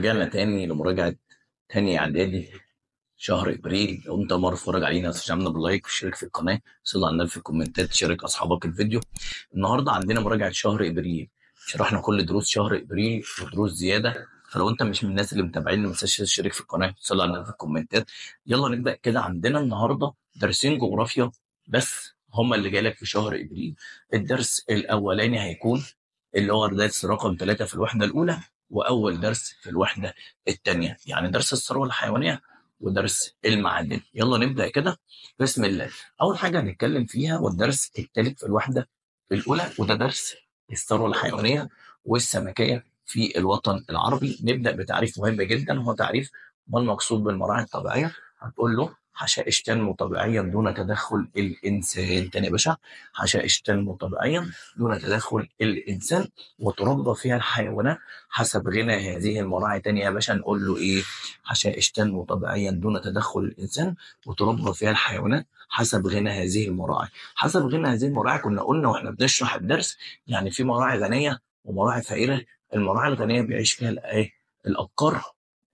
رجعنا تاني لمراجعة تاني إعدادي شهر إبريل. لو أنت مرة تتفرج علينا تشجعنا باللايك وشارك في القناة، صل على النبي في الكومنتات، شارك أصحابك الفيديو. النهاردة عندنا مراجعة شهر إبريل، شرحنا كل دروس شهر إبريل ودروس زيادة. فلو أنت مش من الناس اللي متابعين ما تنساش تشترك في القناة، صل على النبي في الكومنتات. يلا نبدأ كده. عندنا النهاردة درسين جغرافيا بس هما اللي جايلك في شهر إبريل. الدرس الأولاني هيكون اللي هو درس رقم 3 في الوحدة الأولى، وأول درس في الوحدة الثانية، يعني درس الثروة الحيوانية ودرس المعادن. يلا نبدأ كده بسم الله. أول حاجة هنتكلم فيها والدرس الثالث في الوحدة الأولى، وده درس الثروة الحيوانية والسمكية في الوطن العربي. نبدأ بتعريف مهم جدا، هو تعريف ما المقصود بالمراعي الطبيعية. هتقول له حشائش تنمو طبيعيا دون تدخل الإنسان. تاني يا باشا، حشائش تنمو طبيعيا دون تدخل الإنسان وتربى فيها الحيوانات حسب غنى هذه المراعي. تاني يا باشا نقول له إيه؟ حشائش تنمو طبيعيا دون تدخل الإنسان وتربى فيها الحيوانات حسب غنى هذه المراعي. حسب غنى هذه المراعي كنا قلنا واحنا بنشرح الدرس، يعني في مراعي غنية ومراعي فقيرة. المراعي الغنية بيعيش فيها الايه؟ الأبقار.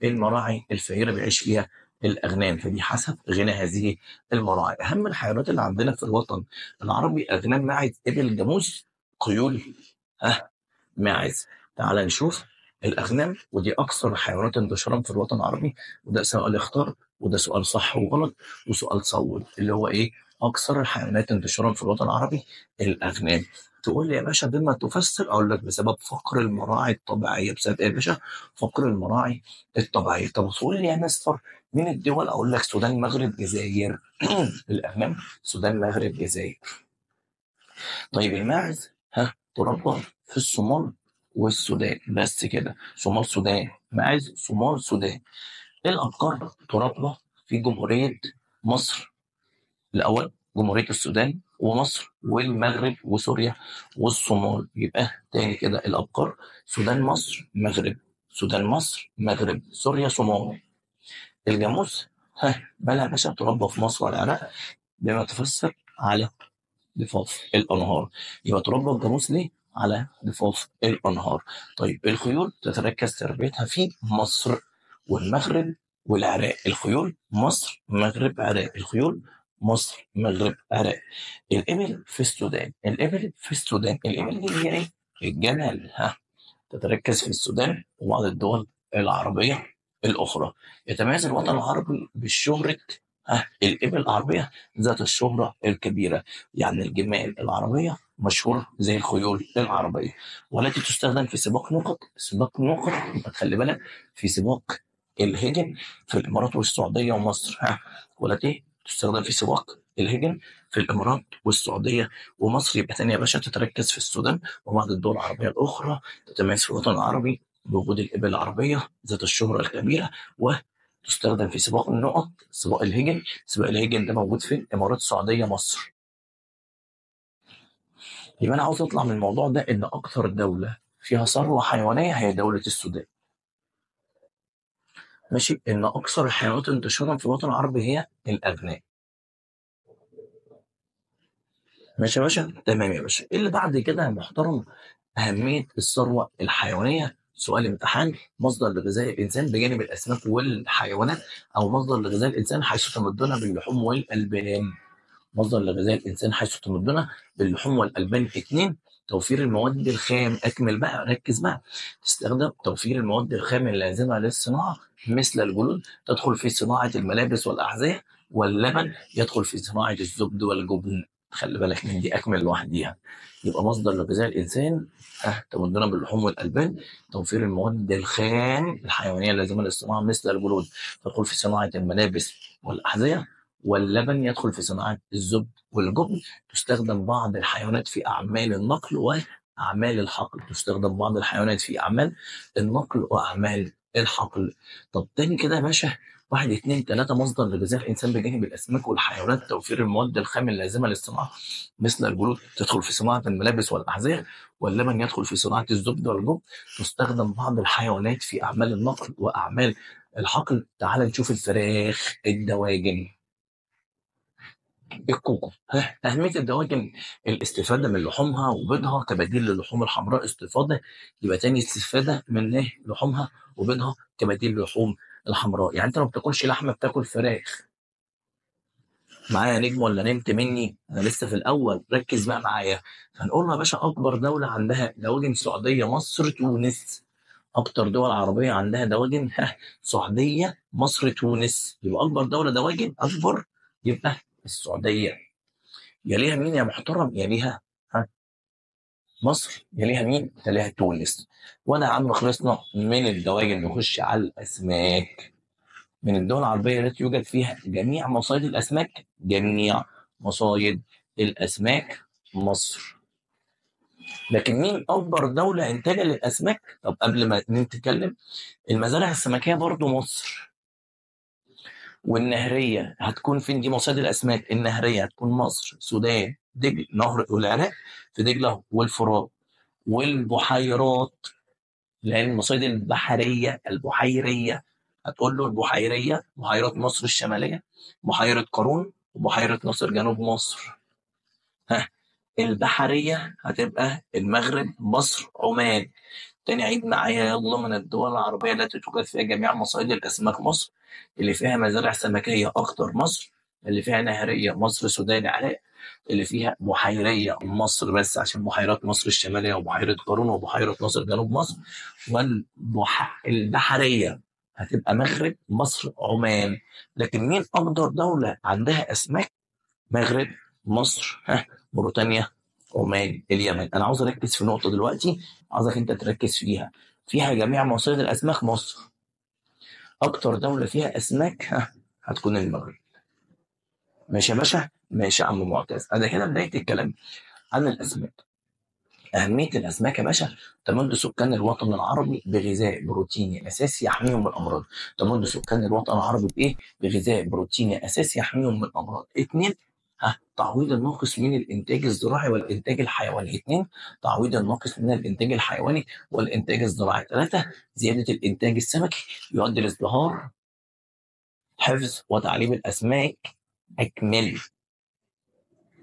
المراعي الفقيرة بيعيش فيها الأغنام، فدي حسب غنى هذه المراعي. أهم الحيوانات اللي عندنا في الوطن العربي أغنام، ماعز، إبل، جاموس، خيول، ماعز. تعال نشوف الأغنام، ودي أكثر الحيوانات انتشارا في الوطن العربي. وده سؤال اختار، وده سؤال صح وغلط، وسؤال صوت اللي هو إيه؟ أكثر الحيوانات انتشارا في الوطن العربي الأغنام. تقول لي يا باشا بما تفسر، أقول لك بسبب فقر المراعي الطبيعية. بسبب إيه يا باشا؟ فقر المراعي الطبيعية. طب تقول لي يا مستر من الدول؟ أقول لك السودان، المغرب، الجزائر. الأغنام السودان، المغرب، الجزائر. طيب الماعز تربى في الصومال والسودان، بس كده. صومال، السودان، ماعز، صومال، السودان. الأبقار تربى في جمهورية مصر الأول، جمهورية السودان ومصر والمغرب وسوريا والصومال. يبقى تاني كده الأبقار سودان، مصر، مغرب. سودان، مصر، مغرب، سوريا، صومال. الجاموس بلا باشا تربى في مصر والعراق بما تفسر على ضفاف الأنهار. يبقى تربى الجاموس ليه؟ على ضفاف الأنهار. طيب الخيول تتركز تربيتها في مصر والمغرب والعراق. الخيول مصر، مغرب، عراق. الخيول مصر، مغرب، عراق. الإبل في السودان. الإبل في السودان، الإبل دي هي إيه؟ الجمال. تتركز في السودان وبعض الدول العربية الأخرى. يتميز الوطن العربي بالشهرة الإبل العربية ذات الشهرة الكبيرة، يعني الجمال العربية مشهورة زي الخيول العربية، والتي تستخدم في سباق نقط. سباق نقط خلي بالك، في سباق الهجن في الإمارات والسعودية ومصر. والتي تستخدم في سباق الهجن في الإمارات والسعودية ومصر. يبقى تاني يا باشا تتركز في السودان وبعض الدول العربية الأخرى. تتميز في الوطن العربي بوجود الإبل العربية ذات الشهرة الكبيرة، وتستخدم في سباق النقط، سباق الهجن. سباق الهجن ده موجود في الإمارات، السعودية، مصر. يبقى أنا عاوز أطلع من الموضوع ده إن أكثر دولة فيها ثروة حيوانية هي دولة السودان. ماشي، إن أكثر الحيوانات انتشارا في الوطن العربي هي الأغنام. ماشي يا باشا، تمام يا باشا. اللي بعد كده يا محترم، أهمية الثروة الحيوانية. سؤال امتحان: مصدر لغذاء الإنسان بجانب الأسماك والحيوانات، أو مصدر لغذاء الإنسان حيث تمدنا باللحوم والألبان. مصدر لغذاء الإنسان حيث تمدنا باللحوم والألبان. اتنين، توفير المواد الخام. أكمل بقى، ركز بقى. تستخدم توفير المواد الخام اللازمة للصناعة مثل الجلود تدخل في صناعة الملابس والأحذية، واللبن يدخل في صناعة الزبد والجبن. خلي بالك من دي، أكمل لوحديها. يبقى مصدر لغذاء الإنسان تمدنا باللحوم والألبان، توفير المواد الخام الحيوانية اللازمة للصناعة مثل الجلود تدخل في صناعة الملابس والأحذية، واللبن يدخل في صناعة الزبد والجبن. تستخدم بعض الحيوانات في أعمال النقل وأعمال الحقل. تستخدم بعض الحيوانات في أعمال النقل وأعمال الحقل. طب تاني كده يا باشا، واحد، اتنين، تلاتة. مصدر لغذاء الإنسان بجانب الأسماك والحيوانات توفير المواد الخام اللازمة للصناعة مثل الجلود تدخل في صناعة الملابس والأحذية، واللبن يدخل في صناعة الزبد والجبن. تستخدم بعض الحيوانات في أعمال النقل وأعمال الحقل. تعال نشوف الفراخ، الدواجن. الكوكو. أهمية الدواجن الاستفادة من لحومها وبيضها كبديل للحوم الحمراء استفادة. يبقى تاني استفادة من إيه؟ لحومها وبيضها كبديل للحوم الحمراء. يعني أنت ما بتاكلش لحمة، بتاكل فراخ. معايا نجم ولا نمت مني؟ أنا لسه في الأول، ركز بقى معايا. فنقول يا باشا أكبر دولة عندها دواجن: السعودية، مصر، تونس. أكتر دول عربية عندها دواجن: السعودية، مصر، تونس. يبقى أكبر دولة دواجن أكبر يبقى السعودية. يليها مين يا محترم؟ يليها ها مصر. يليها مين؟ يليها تونس. وانا يا عم خلصنا من الدواجن، نخش على الاسماك. من الدول العربيه التي يوجد فيها جميع مصايد الاسماك، جميع مصايد الاسماك، مصر. لكن مين اكبر دوله انتاجا للاسماك؟ طب قبل ما نتكلم، المزارع السمكيه برضو مصر. والنهريه هتكون فين؟ دي مصايد الاسماك. النهريه هتكون مصر، سودان، دجله، نهر والعراق في دجله والفرات. والبحيرات اللي هي المصايد البحريه البحيريه، هتقول له البحيريه: بحيرات مصر الشماليه، بحيره قارون، وبحيره ناصر جنوب مصر. ها، البحريه هتبقى المغرب، مصر، عمان. تاني عيد معايا يلا. من الدول العربيه التي توجد فيها جميع مصايد الاسماك، مصر. اللي فيها مزارع سمكيه اكتر، مصر. اللي فيها نهريه، مصر، سودان، عراق. اللي فيها بحيريه، مصر بس عشان بحيرات مصر الشماليه وبحيره قارون وبحيره ناصر جنوب مصر. والبحريه هتبقى مغرب، مصر، عمان. لكن مين اكتر دوله عندها اسماك؟ مغرب، مصر، موريتانيا، عمان، اليمن. انا عاوز اركز في نقطه دلوقتي، عاوزك انت تركز فيها جميع مصادر الاسماك، مصر. اكتر دوله فيها اسماك هتكون المغرب. ماشي يا باشا، ماشي يا عم معتز. انا كده بدايه الكلام عن الاسماك. أهمية الأسماك يا باشا: تمد سكان الوطن العربي بغذاء بروتيني أساسي يحميهم من الأمراض. تمد سكان الوطن العربي بإيه؟ بغذاء بروتيني أساسي يحميهم من الأمراض. اتنين، تعويض الناقص من الإنتاج الزراعي والإنتاج الحيواني. اتنين، تعويض الناقص من الإنتاج الحيواني والإنتاج الزراعي. ثلاثة، زيادة الإنتاج السمكي يؤدي لازدهار حفظ وتعليم الأسماك. أكمل.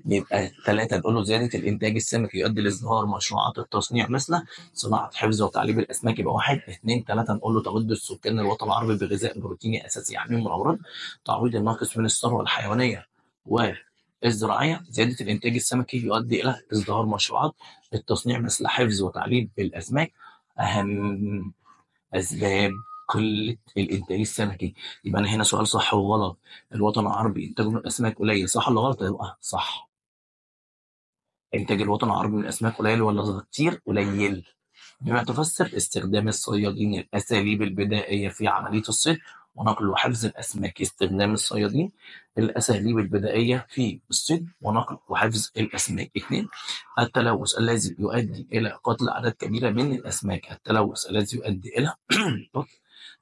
يبقى ثلاثة نقول له زيادة الإنتاج السمكي يؤدي لازدهار مشروعات التصنيع مثل صناعة حفظ وتعليب الأسماك. يبقى واحد. اثنين، ثلاثة نقول له تمد السكان الوطن العربي بغذاء بروتيني أساسي يحميهم من الأمراض. تعويض الناقص من الثروة الحيوانية والزراعية. زيادة الإنتاج السمكي يؤدي إلى ازدهار مشروعات التصنيع مثل حفظ وتعليب الأسماك. أهم أسباب قلة الإنتاج السمكي. يبقى أنا هنا سؤال صح وغلط: الوطن العربي إنتاجه من الأسماك قليل، صح ولا غلط؟ يبقى صح. إنتاج الوطن العربي من الأسماك قليل ولا كتير؟ قليل. بما تفسر استخدام الصيادين الأساليب البدائية في عملية الصيد ونقل وحفظ الأسماك. استخدام الصيادين الأساليب البدائية في الصيد ونقل وحفظ الأسماك. اثنين، التلوث الذي يؤدي إلى قتل أعداد كبيرة من الأسماك. التلوث الذي يؤدي إلى قتل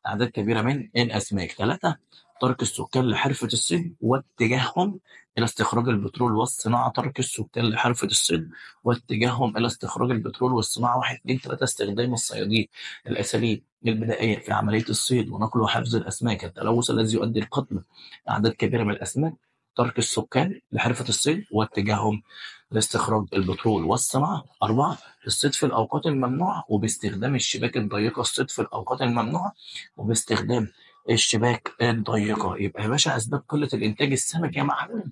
أعداد كبيرة من الأسماك. ثلاثة، ترك السكان لحرفة الصيد واتجاههم إلى استخراج البترول والصناعة. ترك السكان لحرفة الصيد واتجاههم إلى استخراج البترول والصناعة. واحد، اثنين، ثلاثة، استخدام الصيادين الأساليب البدائية في عملية الصيد ونقل وحفظ الأسماك. التلوث الذي يؤدي لقتل أعداد كبيرة من الأسماك. ترك السكان لحرفة الصيد واتجاههم لاستخراج البترول والصناعة. أربعة، الصيد في الأوقات الممنوعة وباستخدام الشباك الضيقة. الصيد في الأوقات الممنوعة وباستخدام الشباك الضيقة. يبقى يا باشا أسباب قلة الإنتاج السمكي يا معلم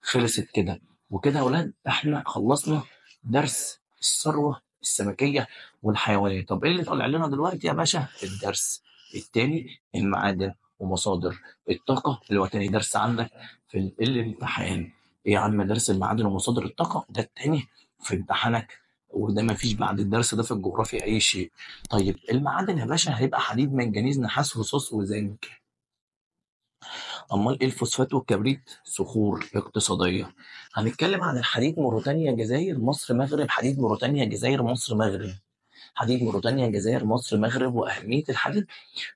خلصت كده. وكده يا أولاد إحنا خلصنا درس الثروة السمكية والحيوانية. طب إيه اللي طالع لنا دلوقتي يا باشا؟ الدرس التاني: المعادن ومصادر الطاقة، اللي هو تاني درس عندك في الامتحان. إيه يا عم؟ درس المعادن ومصادر الطاقة ده التاني في امتحانك، وده ما فيش بعد الدرس ده في الجغرافيا أي شيء. طيب المعادن يا باشا هيبقى حديد، منجنيز، نحاس، رصاص، وزنك. امال ايه الفوسفات والكبريت؟ صخور اقتصاديه. هنتكلم عن الحديد: موريتانيا، جزائر، مصر، مغرب. حديد موريتانيا، جزائر، مصر، مغرب. حديد موريتانيا، جزائر، مصر، مغرب. واهميه الحديد: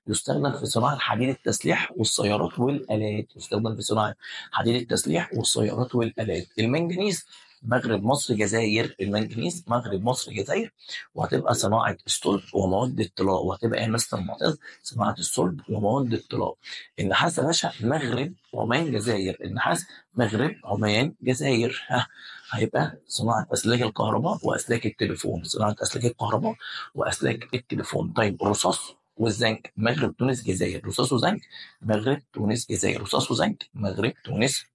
يستخدم في صناعه حديد التسليح والسيارات والالات. يستخدم في صناعه حديد التسليح والسيارات والالات. المنجنيز مغرب مصر جزائر المنجنيز، مغرب مصر جزائر، وهتبقى صناعه الصلب ومواد الطلاء، وهتبقى ايه يا مستر معتز؟ صناعه الصلب ومواد الطلاء. النحاس يا باشا مغرب عمان جزائر، النحاس مغرب عمان جزائر. ها، هيبقى صناعه اسلاك الكهرباء واسلاك التليفون، صناعه اسلاك الكهرباء واسلاك التليفون. طيب الرصاص والزنك مغرب تونس جزائر، رصاص وزنك مغرب تونس جزائر، رصاص وزنك مغرب تونس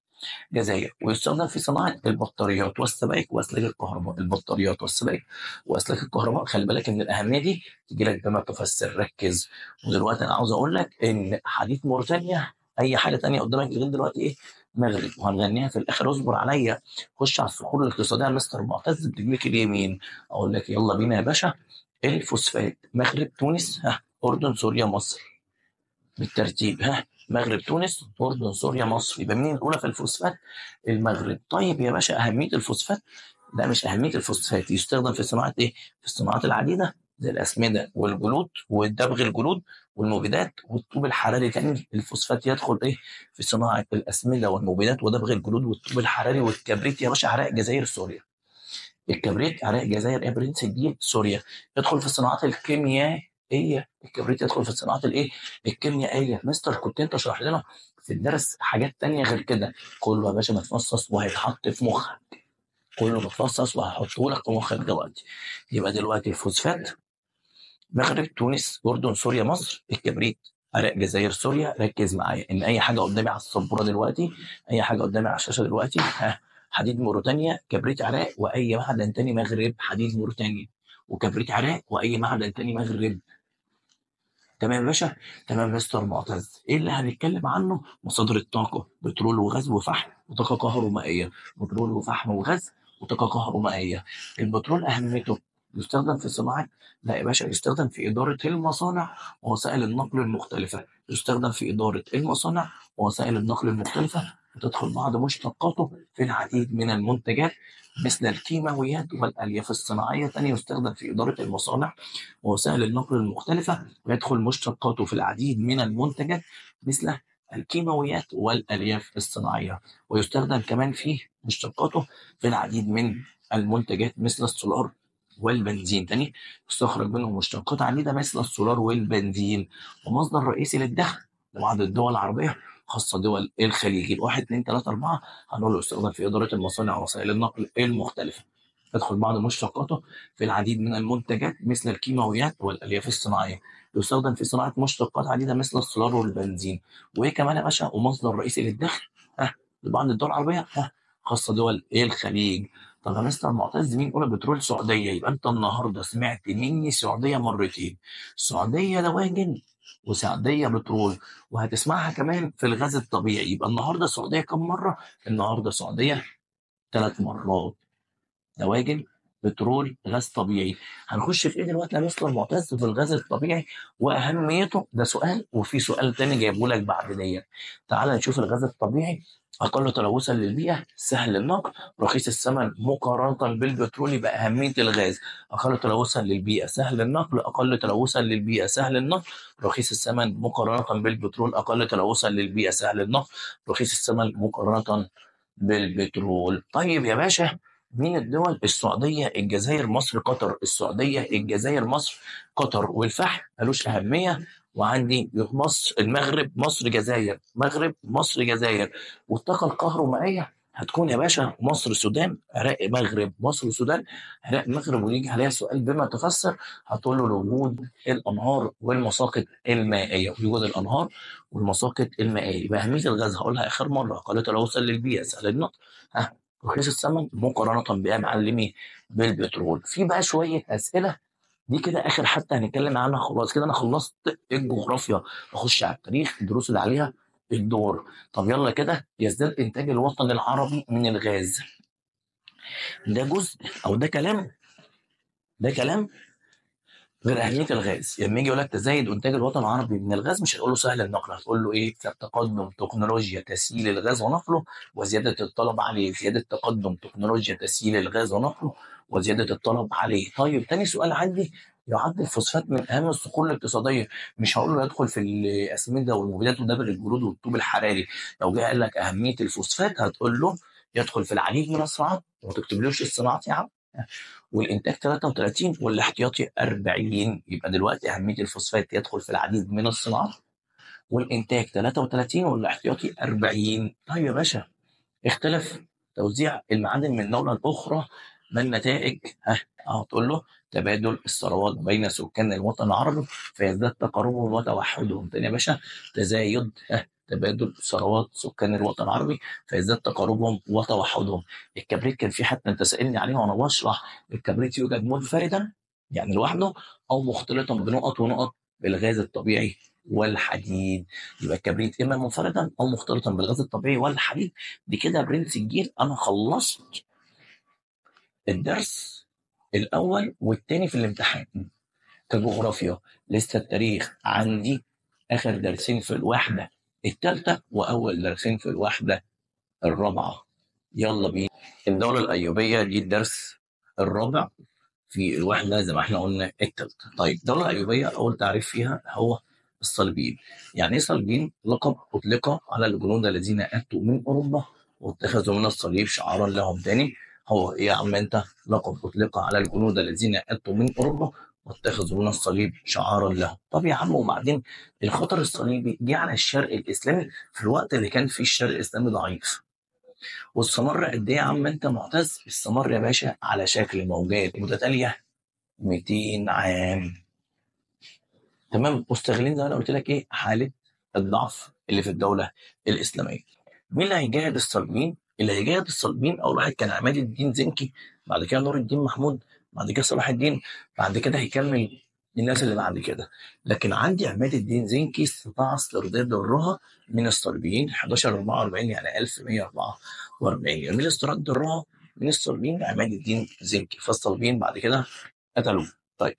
جزائر. ويستخدم في صناعه البطاريات والسبائك واسلاك الكهرباء، البطاريات والسبائك واسلاك الكهرباء. خلي بالك ان الاهميه دي تجي لك بما تفسر، ركز. ودلوقتي انا عاوز اقول لك ان حديث موريتانيا، اي حاجه تانية قدامك لغايه دلوقتي ايه؟ مغرب، وهنغنيها في الاخر، اصبر عليا. خش على الصخور الاقتصاديه يا مستر معتز برجليك اليمين. اقول لك يلا بينا يا باشا. الفوسفات مغرب تونس، ها، اردن سوريا مصر، بالترتيب. ها، مغرب تونس اردن سوريا مصر، يبقى مين الاولى في الفوسفات؟ المغرب. طيب يا باشا اهميه الفوسفات؟ لا مش اهميه الفوسفات، يستخدم في صناعه ايه؟ في الصناعات العديده زي الاسمده والجلود والدبغ الجلود والمبيدات والطوب الحراري. تاني الفوسفات يدخل ايه؟ في صناعه الاسمده والمبيدات ودبغ الجلود والطوب الحراري والكبريت يا باشا، عراق جزائر سوريا. الكبريت عراق جزائر ايه برنس الجيل سوريا. يدخل في الصناعات الكيميائيه، الكبريت يدخل في الصناعات الايه؟ الكيميائيه. مستر كنت انت شرح لنا في الدرس حاجات تانية غير كده. كله يا باشا متفصص وهيتحط في مخك، كله متفصص وهحطه لك في مخك دلوقتي. يبقى دلوقتي الفوسفات مغرب تونس اردن سوريا مصر، الكبريت عراق جزائر سوريا. ركز معايا ان اي حاجه قدامي على السبوره دلوقتي، اي حاجه قدامي على الشاشه دلوقتي، ها، حديد موريتانيا، كبريت عراق، واي معدن تاني مغرب. حديد موريتانيا وكبريت عراق واي معدن تاني مغرب. تمام يا باشا. تمام مستر معتز. ايه اللي هنتكلم عنه؟ مصادر الطاقه، بترول وغاز وفحم وطاقه كهرومائيه، بترول وفحم وغاز وطاقه كهرومائيه. البترول اهميته يستخدم في صناعه، لا يا باشا، يستخدم في اداره المصانع ووسائل النقل المختلفه، يستخدم في اداره المصانع ووسائل النقل المختلفه. وتدخل بعض مشتقاته في العديد من المنتجات مثل الكيماويات والالياف الصناعيه. تاني يستخدم في اداره المصانع ووسائل النقل المختلفة، ويدخل مشتقاته في العديد من المنتجات مثل الكيماويات والألياف الصناعية. ويستخدم كمان في مشتقاته في العديد من المنتجات مثل السولار والبنزين. تاني يستخرج منه مشتقات عديدة مثل السولار والبنزين. ومصدر رئيسي للدخل لبعض الدول العربية، خاصة دول الخليج. واحد اتنين تلاتة أربعة هنقول له يستخدم في إدارة المصانع ووسائل النقل المختلفة. تدخل بعض مشتقاته في العديد من المنتجات مثل الكيماويات والالياف الصناعيه. يستخدم في صناعه مشتقات عديده مثل السولار والبنزين. وايه كمان يا باشا؟ ومصدر رئيسي للدخل، ها، لبعض الدول العربيه، ها، خاصه دول الخليج. طب يا مستر معتز مين يقول بترول سعوديه؟ يبقى انت النهارده سمعت مني سعوديه مرتين، سعوديه دواجن وسعوديه بترول. وهتسمعها كمان في الغاز الطبيعي. يبقى النهارده سعوديه كم مره؟ النهارده سعوديه 3 مرات، دواجن بترول غاز طبيعي. هنخش في ايه دلوقتي يا مستر معتز في الغاز الطبيعي واهميته؟ ده سؤال، وفي سؤال تاني جايبه لك بعد دي. تعال نشوف الغاز الطبيعي. اقل تلوثا للبيئه، سهل النقل، رخيص الثمن مقارنه بالبترول. يبقى اهميه الغاز اقل تلوثا للبيئه، سهل النقل، اقل تلوثا للبيئه، سهل النقل، رخيص الثمن مقارنه بالبترول، اقل تلوثا للبيئه، سهل النقل، رخيص الثمن مقارنه بالبترول. طيب يا باشا، مين الدول؟ السعودية الجزائر مصر قطر، السعودية الجزائر مصر قطر. والفحم ملوش أهمية. وعندي مصر المغرب مصر جزائر، مغرب مصر جزائر. والطاقة الكهرومائية هتكون يا باشا مصر السودان عراق مغرب، مصر السودان عراق مغرب. ويجي عليها سؤال بما تفسر، هتقول له لوجود الانهار والمساقط المائيه، وجود الانهار والمساقط المائيه. يبقى اهميه الغاز هقولها اخر مره، قليله تلوثا للبيئه، سهل النقل، ها، رخيص الثمن مقارنة بإيه يا معلمي؟ بالبترول. في بقى شوية أسئلة دي كده آخر حتى هنتكلم عنها. خلاص كده أنا خلصت الجغرافيا، أخش على التاريخ، الدروس اللي عليها الدور. طب يلا كده. يزداد إنتاج الوطن العربي من الغاز. ده جزء أو ده كلام؟ ده كلام غير أهمية الغاز. لما يجي يقول لك تزايد إنتاج الوطن العربي من الغاز، مش هتقول له سهل النقل، هتقول له إيه؟ تقدم تكنولوجيا تسييل الغاز ونقله وزيادة الطلب عليه، زيادة تقدم تكنولوجيا تسييل الغاز ونقله وزيادة الطلب عليه. طيب تاني سؤال عندي، يعد الفوسفات من أهم الصخور الاقتصادية. مش هقول له يدخل في الأسمدة والمبيدات ودبر الجلود والطوب الحراري. لو جه قال لك أهمية الفوسفات هتقول له يدخل في العديد من الصناعات وما تكتبلوش الصناعات يا عم. والانتاج 33 والاحتياطي 40. يبقى دلوقتي اهميه الفوسفات يدخل في العديد من الصناعات، والانتاج 33 والاحتياطي 40. طيب يا باشا، اختلف توزيع المعادن من دوله لاخرى، ما النتائج؟ تقول له تبادل الثروات بين سكان الوطن العربي فيزداد تقاربهم وتوحدهم. تاني يا باشا، تزايد تبادل ثروات سكان الوطن العربي فيزداد تقاربهم وتوحدهم. الكبريت كان في حتى انت سألني عليه وانا بشرح، الكبريت يوجد منفردا يعني لوحده او مختلطا بنقط ونقط بالغاز الطبيعي والحديد. يبقى الكبريت اما منفردا او مختلطا بالغاز الطبيعي والحديد. دي كده برنس الجيل، انا خلصت الدرس الاول والثاني في الامتحان. كجغرافيا لسه التاريخ عندي اخر درسين في الوحده الثالثه واول درسين في الوحده الرابعه. يلا بينا. الدوله الايوبيه دي الدرس الرابع في الوحده زي ما احنا قلنا الثالثه. طيب الدوله الايوبيه اول تعريف فيها هو الصليبيين. يعني ايه صليبيين؟ لقب اطلق على الجنود الذين اتوا من اوروبا واتخذوا من الصليب شعارا لهم. تاني، هو ايه يا عم انت؟ لقب اطلق على الجنود الذين اتوا من اوروبا واتخذوا من الصليب شعارا لهم. طب يا عم وبعدين الخطر الصليبي جه على الشرق الاسلامي في الوقت اللي كان فيه الشرق الاسلامي ضعيف. واستمر قد ايه يا عم انت معتز؟ استمر يا باشا على شكل موجات متتاليه 200 عام. تمام. مستغلين زي ما انا قلت لك ايه حاله الضعف اللي في الدوله الاسلاميه. مين اللي هيجاهد الصليبيين؟ اللي هيجاهد الصليبيين اول واحد كان عماد الدين زنكي، بعد كده نور الدين محمود، بعد كده صلاح الدين، بعد كده هيكمل الناس اللي بعد كده. لكن عندي عماد الدين زنكي استطاع استرداد الرها من الصليبيين 1144 يعني 1144. مين استرد الرها من الصليبيين؟ عماد الدين زنكي. فالصليبيين بعد كده قتلوه. طيب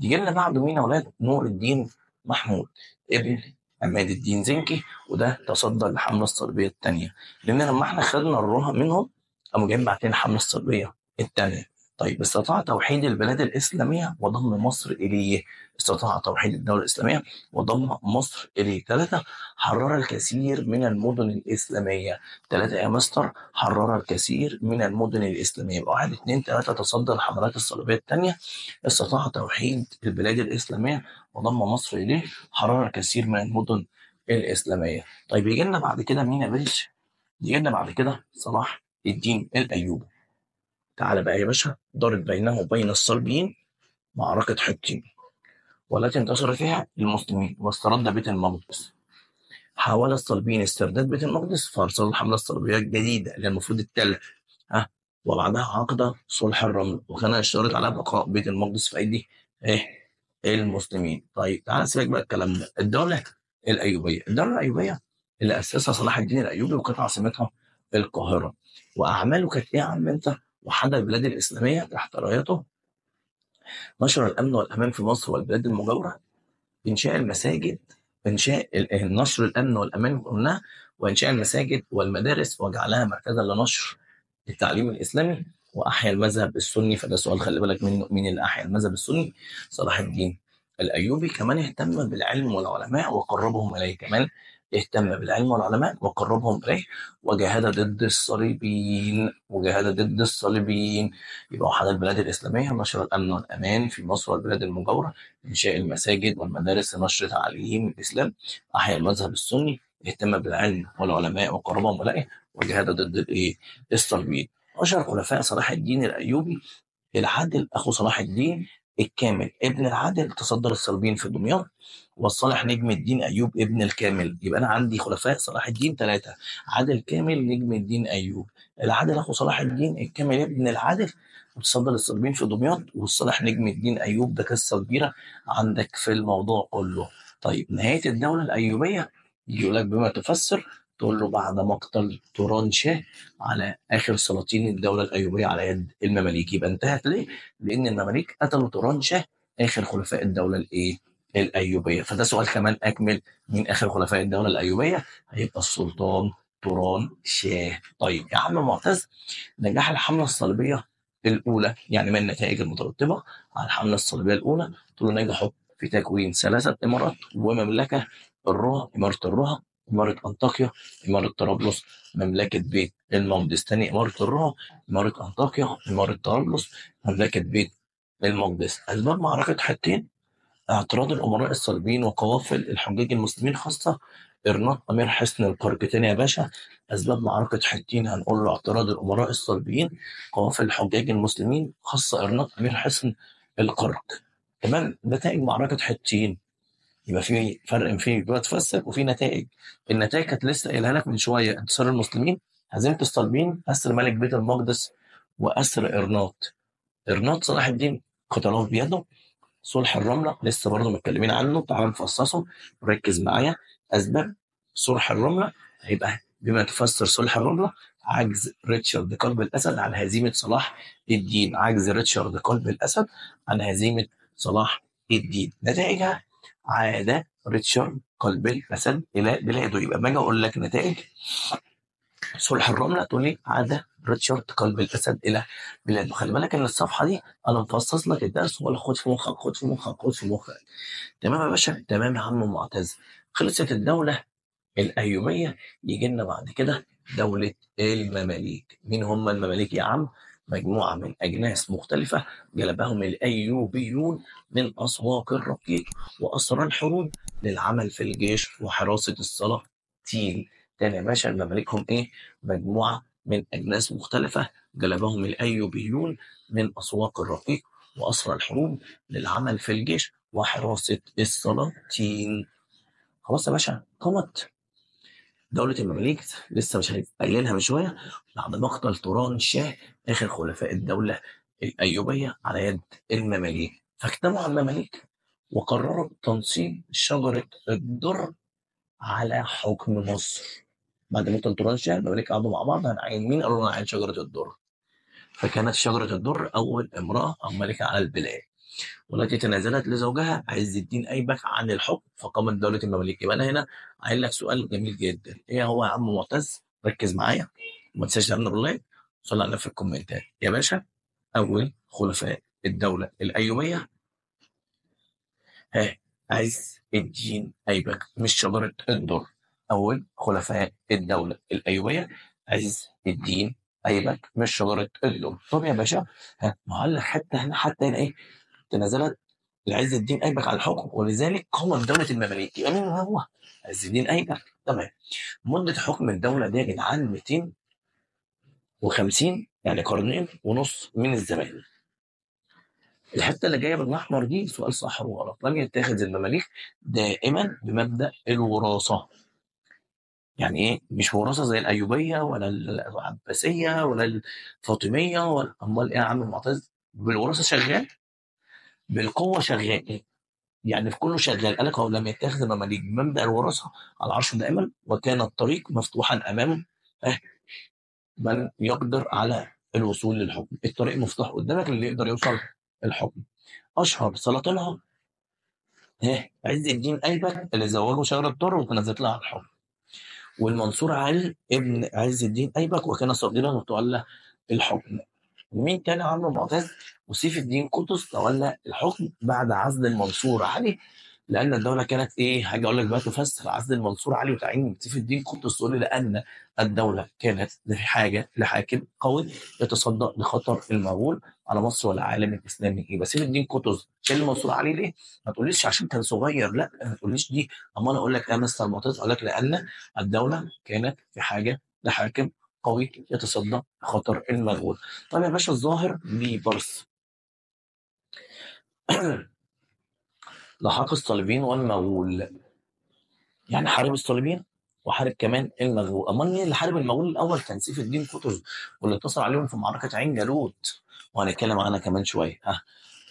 يجي لنا بعده مين يا اولاد؟ نور الدين محمود ابن عماد الدين زنكي، وده تصدى للحمله الصليبيه الثانيه. لان لما احنا خدنا الرها منهم قاموا جايين بعتين الحمله الصليبيه الثانيه. طيب استطاع توحيد البلاد الاسلاميه وضم مصر اليه. استطاع توحيد الدوله الاسلاميه وضم مصر اليه. ثلاثه، حرر الكثير من المدن الاسلاميه. ثلاثه يا مستر، حرر الكثير من المدن الاسلاميه. يبقى واحد اثنين ثلاثه، تصدى الحملات الصليبيه الثانيه، استطاع توحيد البلاد الاسلاميه وضم مصر اليه، حرر الكثير من المدن الاسلاميه. طيب يجي لنا بعد كده مين يا باشا؟ يجي لنا بعد كده صلاح الدين الايوبي. تعالى بقى يا باشا، ضرب بينه وبين الصليبيين معركه حطين، والتي انتصر فيها المسلمين واسترد بيت المقدس. حاول الصليبيين استرداد بيت المقدس فارسلوا الحمله الصليبيه الجديده اللي المفروض التالت. وبعدها عقد صلح الرمل وكان يشترط على بقاء بيت المقدس في ايدي ايه المسلمين. طيب تعالى سيبك بقى الكلام ده. الدوله الايوبيه اللي اسسها صلاح الدين الايوبي وكانت عاصمتها القاهره. واعماله كانت ايه يا عم انت؟ وحد البلاد الاسلاميه تحت رايته، نشر الامن والامان في مصر والبلاد المجاوره، انشاء المساجد، نشر الامن والامان قلنا، وانشاء المساجد والمدارس وجعلها مركزا لنشر التعليم الاسلامي، واحيا المذهب السني. فده سؤال خلي بالك منه، مين اللي احيا المذهب السني؟ صلاح الدين الايوبي. كمان اهتم بالعلم والعلماء وقربهم اليه. كمان اهتم بالعلم والعلماء وقربهم اليه. وجاهد ضد الصليبيين. يبقى وحد البلاد الاسلاميه، نشر الامن والامان في مصر والبلاد المجاوره، انشاء المساجد والمدارس لنشر تعاليم الاسلام، احيا المذهب السني، اهتم بالعلم والعلماء وقربهم اليه، وجاهد ضد الصليبيين. أشهر خلفاء صلاح الدين الأيوبي العادل أخو صلاح الدين الكامل ابن العادل تصدر الصليبيين في دمياط، والصالح نجم الدين أيوب ابن الكامل. يبقى أنا عندي خلفاء صلاح الدين ثلاثة: عادل كامل نجم الدين أيوب، العادل أخو صلاح الدين الكامل ابن العادل وتصدر الصليبيين في دمياط، والصالح نجم الدين أيوب. ده قصة كبيرة عندك في الموضوع كله. طيب نهاية الدولة الأيوبية يقول لك بما تفسر، تقول له بعد مقتل توران شاه على اخر سلاطين الدوله الايوبيه على يد المماليك. يبقى انتهت ليه؟ لان المماليك قتلوا توران شاه اخر خلفاء الدوله الايوبيه. فده سؤال كمان اكمل، من اخر خلفاء الدوله الايوبيه؟ هيبقى السلطان توران شاه. طيب يا عم معتز، نجاح الحمله الصليبيه الاولى يعني ما النتائج المترتبه على الحمله الصليبيه الاولى؟ قلت له نجحوا في تكوين ثلاثه امارات ومملكه: الرها، اماره الرها إمارة أنطاكيا، إمارة طرابلس، مملكة بيت المقدس. تاني إمارة الروم، إمارة أنطاكيا، إمارة طرابلس، مملكة بيت المقدس. أسباب معركة حطين: اعتراض الأمراء الصليبيين وقوافل الحجاج المسلمين، خاصة إرناط أمير حصن القرق. تاني يا باشا، أسباب معركة حطين هنقول له اعتراض الأمراء الصليبيين، قوافل الحجاج المسلمين، خاصة إرناط أمير حصن القرق. تمام. نتائج معركة حطين، يبقى في فرق في بتفسر وفي نتائج. النتائج كانت لسه قايلها لك من شويه: انتصار المسلمين، هزيمه الصليبيين، اسر ملك بيت المقدس، واسر ارناط صلاح الدين قتلوه بيده. صلح الرمله لسه برضه متكلمين عنه، تعال نفصصه وركز معايا. اسباب صلح الرمله هيبقى بما تفسر صلح الرمله: عجز ريتشارد قلب الاسد عن هزيمه صلاح الدين. عجز ريتشارد قلب الاسد عن هزيمه صلاح الدين. نتائجها: عاد ريتشارد قلب الاسد الى بلاده. يبقى ما اجي اقول لك نتائج صلح الرمله تقول لي عاد ريتشارد قلب الاسد الى بلاده. خلي بالك ان الصفحه دي انا مفصص لك الدرس، ولا خد في مخك خد في مخك خد في مخك. تمام يا باشا، تمام يا عم معتز. خلصت الدولة الأيوبية، يجي لنا بعد كده دولة المماليك. مين هم المماليك يا عم؟ مجموعة من أجناس مختلفة جلبهم الأيوبيون من أسواق الرقيق وأسرى الحروب للعمل في الجيش وحراسة السلاطين. تاني يا باشا، المماليك هم إيه؟ مجموعة من أجناس مختلفة جلبهم الأيوبيون من أسواق الرقيق وأسرى الحروب للعمل في الجيش وحراسة السلاطين. خلاص يا باشا، قامت دولة المماليك، لسه مش قايلينها من شوية، بعد مقتل توران شاه آخر خلفاء الدولة الأيوبية على يد المماليك. فاجتمع المماليك وقرروا تنصيب شجرة الدر على حكم مصر. بعد مقتل توران شاه المماليك قعدوا مع بعض، هنعين مين؟ قالوا هنعين شجرة الدر. فكانت شجرة الدر أول امرأة أو ملكة على البلاد، والتي تنازلت لزوجها عز الدين أيبك عن الحكم، فقامت دولة المماليك. يبقى أنا هنا عايز لك سؤال جميل جدا: إيه هو يا عم معتز؟ ركز معايا وما تنساش تعمل باللايك، صلي على في الكومنتات يا باشا. أول خلفاء الدولة الأيوبية، ها، عز الدين أيبك، مش شجرة الدر. أول خلفاء الدولة الأيوبية عز الدين أيبك، مش شجرة الدر. طب يا باشا، ها معلق حتى هنا، حتى هنا إيه؟ تنازلت لعز الدين ايبك على الحكم، ولذلك قامت دوله المماليك. يبقى مين هو؟ عز الدين ايبك. تمام. مده حكم الدوله دي يا جدعان 250، يعني قرنين ونص من الزمان. الحته اللي جايه بالاحمر دي سؤال صح وغلط. لم يتخذ المماليك دائما بمبدا الوراثه. يعني ايه؟ مش وراثه زي الايوبيه ولا العباسيه ولا الفاطميه، ولا امال ايه يا عم المعتز؟ بالوراثه شغال، بالقوه شغال، يعني في كله شغال. قال لك هو لم يتخذ المماليك بمبدأ الوراثة على العرش دائما، وكان الطريق مفتوحا أمام من يقدر على الوصول للحكم. الطريق مفتوح قدامك اللي يقدر يوصل الحكم. أشهر سلاطينها عز الدين أيبك اللي زوجه شجرة الدر وتنازلت لها على الحكم، والمنصور علي ابن عز الدين أيبك وكان صغيرا وتولى الحكم. مين تاني عمرو معتز؟ وسيف الدين قطز تولى الحكم بعد عزل المنصور علي، لان الدوله كانت ايه؟ هاجي اقول لك بقى تفسر عزل المنصور علي وتعيين سيف الدين قطز، تقول لي لان الدوله كانت في حاجه لحاكم قوي يتصدى لخطر المغول على مصر والعالم الاسلامي. يبقى سيف الدين قطز شال المنصور علي ليه؟ ما تقوليش عشان كان صغير، لا ما تقوليش دي. اما انا اقول لك يا مستر معتز، اقول لك لان الدوله كانت في حاجه لحاكم قوي يتصدى لخطر المغول. طيب يا باشا، الظاهر بيبرس لحق الصليبيين والمغول، يعني حارب الصليبيين وحارب كمان المغول. امال مين اللي حارب المغول الاول؟ كان سيف الدين قطز، واللي انتصر عليهم في معركه عين جالوت، وهنتكلم عنها كمان شويه.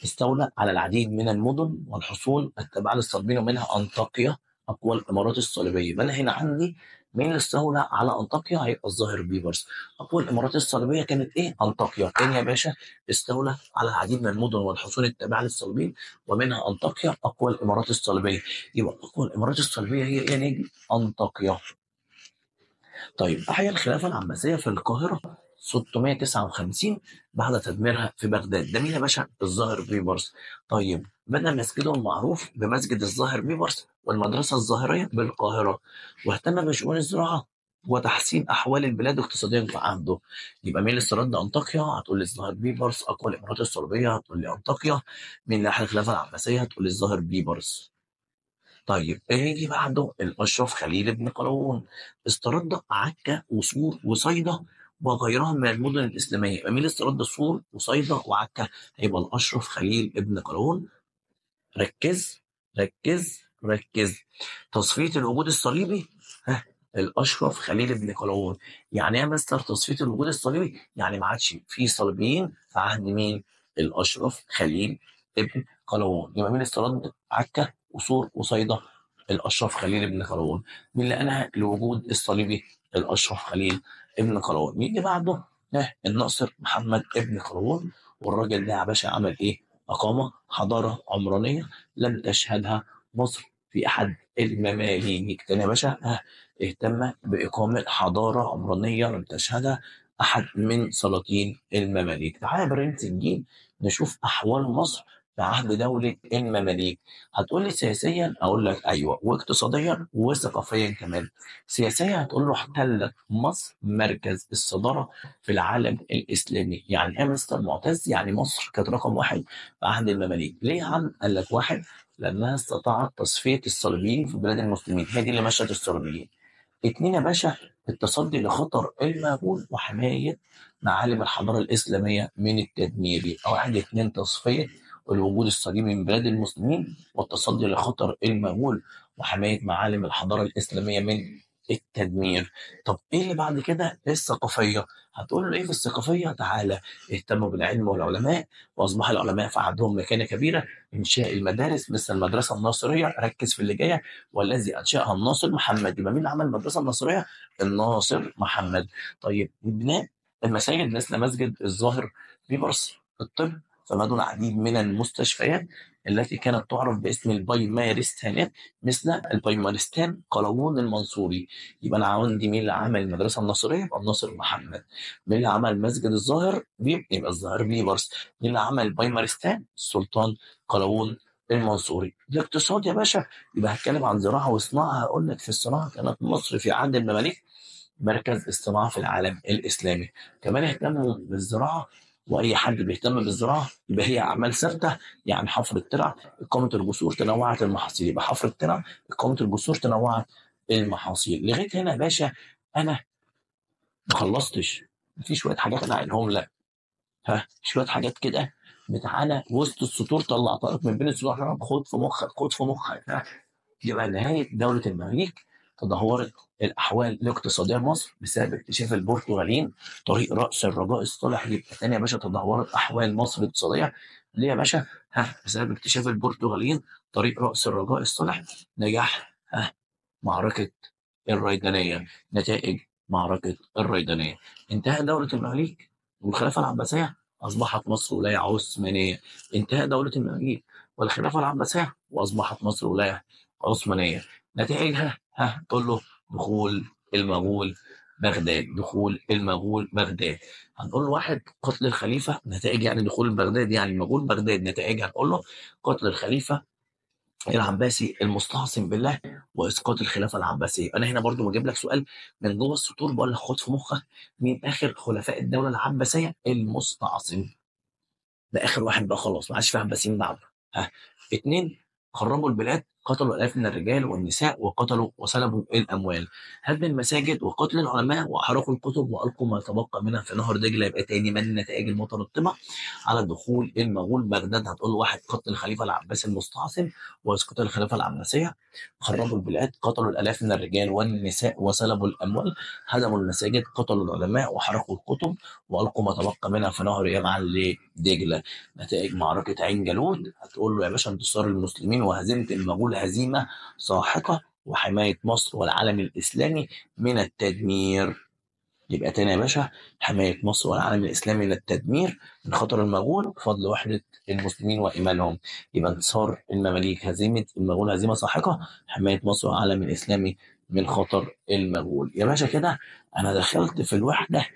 استولى على العديد من المدن والحصون التابعه للصليبيين، ومنها انطاكيا اقوى الامارات الصليبيه. يبقى انا هنا عندي مين اللي استولى على انطاكيا؟ هيبقى الظاهر بيبرس. اقوى الامارات الصليبيه كانت ايه؟ انطاكيا. تاني يا باشا، استولى على العديد من المدن والحصون التابعه للصليبيين، ومنها انطاكيا اقوى الامارات الصليبيه. يبقى اقوى الامارات الصليبيه هي ايه؟ نجي انطاكيا. طيب، أحيا الخلافة العباسية في القاهرة 659 بعد تدميرها في بغداد. ده مين يا باشا؟ الظاهر بيبرس. طيب، بدأ مسجده المعروف بمسجد الظاهر بيبرس والمدرسة الظاهرية بالقاهرة، واهتم بشؤون الزراعة وتحسين أحوال البلاد اقتصاديا في عهده. يبقى مين اللي استرد أنطاكيا؟ هتقول لي الظاهر بيبرس. أقوى الإمارات الصليبية؟ هتقول لي أنطاكيا. مين اللي أحد الخلافة العباسية؟ هتقول لي الظاهر بيبرس. طيب يجي بعده الأشرف خليل بن قلاوون، استرد عكا وصور وصيدا وغيرها من المدن الإسلامية. يبقى مين اللي استرد صور وصيدا وعكا؟ هيبقى الأشرف خليل بن قلاوون. ركز ركز ركز. تصفية الوجود الصليبي، ها، الأشرف خليل بن قلاوون. يعني إيه يا مستر تصفية الوجود الصليبي؟ يعني ما عادش في صليبيين في عهد مين؟ الأشرف خليل بن قلاوون. يبقى مين استرد عكا وصور وصيدا؟ الأشرف خليل بن قلاوون. مين اللي أنهى الوجود الصليبي؟ الأشرف خليل بن قلاوون. مين اللي بعده؟ الناصر محمد ابن قلاوون. والراجل ده يا باشا عمل إيه؟ أقام حضارة عمرانية لم تشهدها مصر في أحد المماليك. تاني يا باشا، اهتم بإقامة حضارة عمرانية لم تشهدها أحد من سلاطين المماليك. تعالى يا برنس الجيل نشوف أحوال مصر في عهد دولة المماليك. هتقول لي سياسيا، أقول لك أيوه، واقتصاديا وثقافيا كمان. سياسيا هتقول له احتلت مصر مركز الصدارة في العالم الإسلامي. يعني إيه يا مستر معتز؟ يعني مصر كانت رقم واحد في عهد المماليك. ليه يا عم؟ قال لك واحد، لأنها استطاعت تصفية الصليبيين في بلاد المسلمين، هي دي اللي مشت الصليبيين. اتنين يا باشا، التصدي لخطر المغول وحماية معالم الحضارة الإسلامية من التدمير. يبقى واحد اتنين، تصفية الوجود الصليبي من بلاد المسلمين، والتصدي لخطر المغول وحماية معالم الحضارة الإسلامية من التدمير. طب ايه اللي بعد كده؟ الثقافية. هتقول له ايه في الثقافية؟ تعالى، اهتموا بالعلم والعلماء، واصبح العلماء في عهدهم مكانة كبيرة. انشاء المدارس مثل المدرسة الناصرية، ركز في اللي جايه، والذي انشاها الناصر محمد. يبقى مين اللي عمل المدرسة الناصرية؟ الناصر محمد. طيب بناء المساجد مثل مسجد الظاهر بيبرس. الطب، فمدن العديد من المستشفيات التي كانت تعرف باسم البيمارستانات مثل البيمارستان قلاوون المنصوري. يبقى انا عندي مين اللي عمل المدرسه الناصريه؟ يبقى الناصر محمد. مين اللي عمل مسجد الظاهر؟ يبقى الظاهر بيبرس. مين اللي عمل البيمارستان؟ السلطان قلاوون المنصوري. الاقتصاد يا باشا، يبقى هتكلم عن زراعه وصناعه. هقول لك في الصناعه كانت مصر في عهد المماليك مركز الصناعه في العالم الاسلامي. كمان اهتموا بالزراعه، واي حد بيهتم بالزراعه يبقى هي اعمال ثابته. يعني حفر الترع، اقامه الجسور، تنوعت المحاصيل. يبقى حفر الترع، اقامه الجسور، تنوعت المحاصيل. لغايه هنا يا باشا انا ما خلصتش. في شويه حاجات انا قايلهم لك، شويه حاجات كده بتاعنا وسط السطور طلعتها لك من بين السطور عشان خد في مخك، خد في مخك. يبقى نهايه دوله المماليك تدهورت الأحوال الاقتصادية لمصر بسبب اكتشاف البرتغاليين طريق رأس الرجاء الصالح. يبقى تاني يا باشا تدهورت أحوال مصر الاقتصادية. ليه يا باشا؟ بسبب اكتشاف البرتغاليين طريق رأس الرجاء الصالح. نجاح معركة الريدانية. نتائج معركة الريدانية، انتهاء دولة المماليك والخلافة العباسية، أصبحت مصر ولاية عثمانية. انتهاء دولة المماليك والخلافة العباسية وأصبحت مصر ولاية عثمانية. نتائجها تقول له دخول المغول بغداد. دخول المغول بغداد. هنقول له واحد، قتل الخليفة. نتائج يعني دخول بغداد يعني المغول بغداد. نتائجها هنقول له قتل الخليفة العباسي المستعصم بالله واسقاط الخلافه العباسيه. انا هنا برضو بجيب لك سؤال من جوه السطور، بقول لك خد في مخك مين اخر خلفاء الدوله العباسيه؟ المستعصم. ده اخر واحد بقى، خلاص ما عادش في عباسيين بعده. اتنين، خربوا البلاد، قتلوا الاف من الرجال والنساء، وقتلوا وسلبوا الاموال. هدم المساجد وقتل العلماء واحرقوا الكتب والقوا ما تبقى منها في نهر دجله. يبقى تاني من النتائج المترتبه على دخول المغول بغداد؟ هتقول له واحد، قتل الخليفه العباسي المستعصم واسقاط الخلافه العباسيه، خربوا البلاد، قتلوا الالاف من الرجال والنساء وسلبوا الاموال، هدموا المساجد، قتلوا العلماء وحرقوا الكتب والقوا ما تبقى منها في نهر يا معلم دجله. نتائج معركة عين جالوت، هتقول له يا باشا انتصار المسلمين وهزيمة المغول هزيمة ساحقة، وحماية مصر والعالم الإسلامي من التدمير. يبقى تاني يا باشا، حماية مصر والعالم الإسلامي من التدمير من خطر المغول بفضل وحدة المسلمين وإيمانهم. يبقى انتصار المماليك، هزيمة المغول هزيمة ساحقة، حماية مصر والعالم الإسلامي من خطر المغول. يا باشا كده أنا دخلت في الوحدة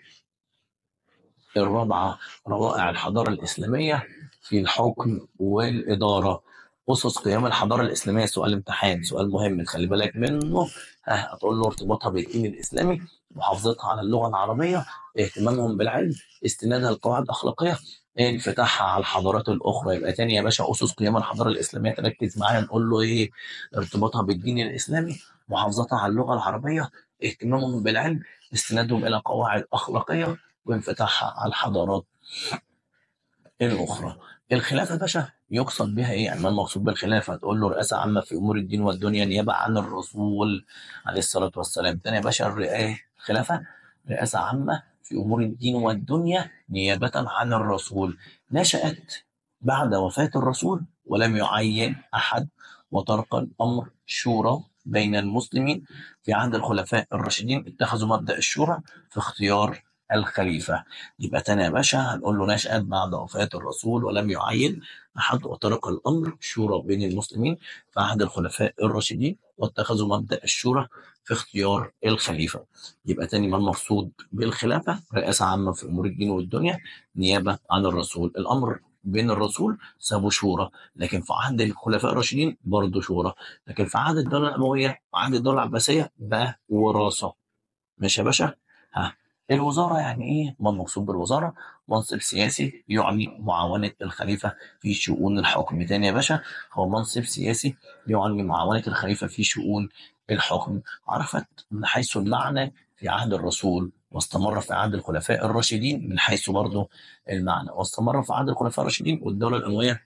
الرابعة، روائع الحضارة الإسلامية في الحكم والإدارة. أسس قيام الحضارة الإسلامية، سؤال امتحان، سؤال مهم تخلي بالك منه. هتقول له ارتباطها بالدين الإسلامي، محافظتها على اللغة العربية، اهتمامهم بالعلم، استنادها لقواعد أخلاقية، انفتاحها على الحضارات الأخرى. يبقى تاني يا باشا، أسس قيام الحضارة الإسلامية، تركز معايا نقول له إيه؟ ارتباطها بالدين الإسلامي، محافظتها على اللغة العربية، اهتمامهم بالعلم، استنادهم إلى قواعد أخلاقية، وانفتاحها على الحضارات الأخرى. الخلافة يا باشا يقصد بها إيه؟ يعني ما المقصود بالخلافة؟ تقول له رئاسة عامة في أمور الدين والدنيا نيابة عن الرسول عليه الصلاة والسلام. تاني يا باشا، الخلافة رئاسة عامة في أمور الدين والدنيا نيابة عن الرسول، نشأت بعد وفاة الرسول ولم يعين أحد، وطرق الأمر شورى بين المسلمين. في عهد الخلفاء الراشدين اتخذوا مبدأ الشورى في اختيار الخليفة. يبقى تاني يا باشا هنقول له نشأت بعد وفاة الرسول ولم يعين أحد، وطرق الأمر شورى بين المسلمين في عهد الخلفاء الراشدين، واتخذوا مبدأ الشورى في اختيار الخليفة. يبقى تاني، ما المقصود بالخلافة؟ رئاسة عامة في أمور الدين والدنيا نيابة عن الرسول. الأمر بين الرسول سابوا شورى، لكن في عهد الخلفاء الراشدين برضه شورى، لكن في عهد الدولة الأموية وعهد الدولة العباسية بقى وراثة. ماشي يا باشا؟ ها، الوزارة يعني إيه؟ ما المقصود بالوزارة؟ منصب سياسي يعني معاونة الخليفة في شؤون الحكم. تاني يا باشا، هو منصب سياسي يعني معاونة الخليفة في شؤون الحكم. عرفت من حيث المعنى في عهد الرسول، واستمر في عهد الخلفاء الراشدين من حيث برضه المعنى، واستمر في عهد الخلفاء الراشدين والدولة الأموية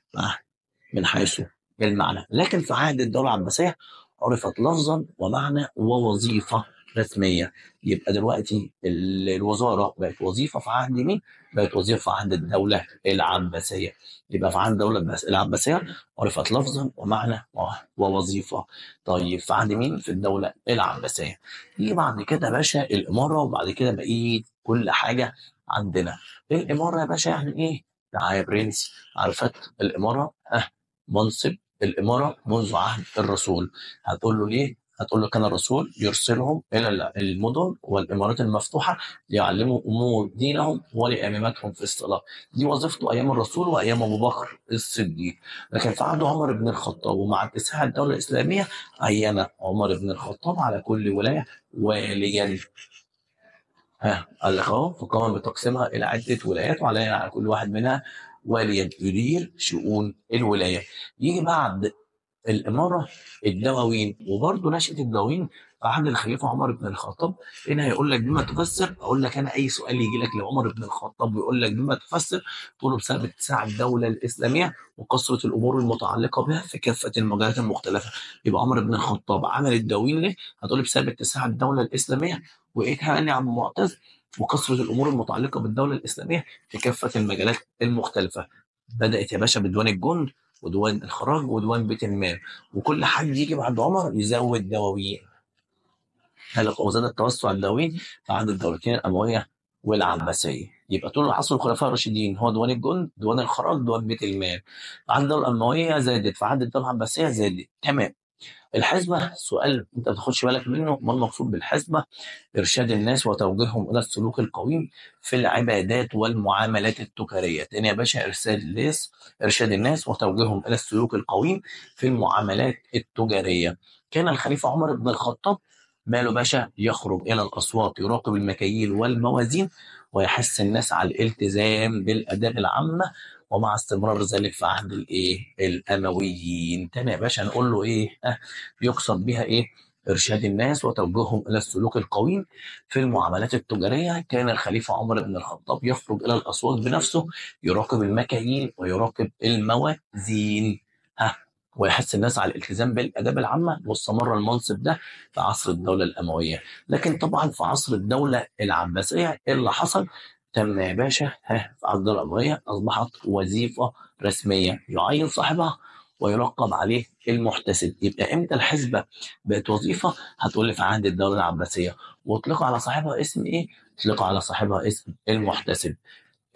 من حيث المعنى. لكن في عهد الدولة العباسية عرفت لفظا ومعنى ووظيفة رسمية. يبقى دلوقتي الوزارة بقت وظيفة في عهد مين؟ بقت وظيفة في عهد الدولة العباسية. يبقى في عهد الدولة العباسية عرفت لفظا ومعنى ووظيفة. طيب في عهد مين؟ في الدولة العباسية. يجي بعد كده يا باشا الإمارة، وبعد كده بقيت كل حاجة عندنا. الإمارة يا باشا يعني إيه؟ تعالى يا برنس. عرفت الإمارة منصب الإمارة منذ عهد الرسول. هتقول له ليه؟ هتقول له كان الرسول يرسلهم إلى المدن والإمارات المفتوحة ليعلموا أمور دينهم ولإمامتهم في الصلاة. دي وظيفته أيام الرسول وأيام أبو بكر الصديق. لكن في عهد عمر بن الخطاب ومع اتساع الدولة الإسلامية عين عمر بن الخطاب على كل ولاية واليا. قال لك اهو، فقام بتقسيمها الى عده ولايات، وعلينا على كل واحد منها واليا يدير شؤون الولايه. يجي بعد الاماره الدواوين، وبرضه نشأة الدواوين في عهد الخليفه عمر بن الخطاب. هنا هيقول لك بما تفسر. اقول لك انا اي سؤال يجي لك لعمر بن الخطاب ويقول لك بما تفسر، تقول له بسبب اتساع الدوله الاسلاميه وكثره الامور المتعلقه بها في كافه المجالات المختلفه. يبقى عمر بن الخطاب عمل الدواوين ليه؟ هتقول لي بسبب اتساع الدوله الاسلاميه، وايه كمان يا عم معتز؟ وكثره الامور المتعلقه بالدوله الاسلاميه في كافه المجالات المختلفه. بدات يا باشا بديوان الجند وديوان الخراج وديوان بيت المال، وكل حد يجي بعد عمر يزود دواوين. قال لك وزاد التوسع الدواوين في عهد الدولتين الامويه والعباسيه. يبقى طول عصر الخلفاء الراشدين هو ديوان الجند، ديوان الخراج، ديوان بيت المال. في عهد الدوله الامويه زادت، في عهد الدوله العباسيه زادت. تمام. الحسبة سؤال انت ما تاخدش بالك منه، ما المقصود بالحسبة؟ ارشاد الناس وتوجيههم الى السلوك القويم في العبادات والمعاملات التجارية. تاني يا باشا، ارشاد الناس وتوجيههم الى السلوك القويم في المعاملات التجارية. كان الخليفة عمر بن الخطاب ماله باشا؟ يخرج الى الاسواق يراقب المكاييل والموازين، ويحث الناس على الالتزام بالاداب العامة، ومع استمرار ذلك في عهد الايه؟ الامويين. تاني يا باشا نقول له ايه؟ يقصد بها ايه؟ ارشاد الناس وتوجيههم الى السلوك القويم في المعاملات التجاريه. كان الخليفه عمر بن الخطاب يخرج الى الاسواق بنفسه، يراقب المكاييل ويراقب الموازين، ها، ويحث الناس على الالتزام بالاداب العامه. واستمر المنصب ده في عصر الدوله الامويه. لكن طبعا في عصر الدوله العباسيه ايه اللي حصل؟ تم يا باشا في عصر الدوله الامويه اصبحت وظيفه رسميه يعين صاحبها ويرقب عليه المحتسب. يبقى امتى الحسبه بقت وظيفه؟ هتقول لي في عهد الدوله العباسيه. واطلقوا على صاحبها اسم ايه؟ اطلقوا على صاحبها اسم المحتسب.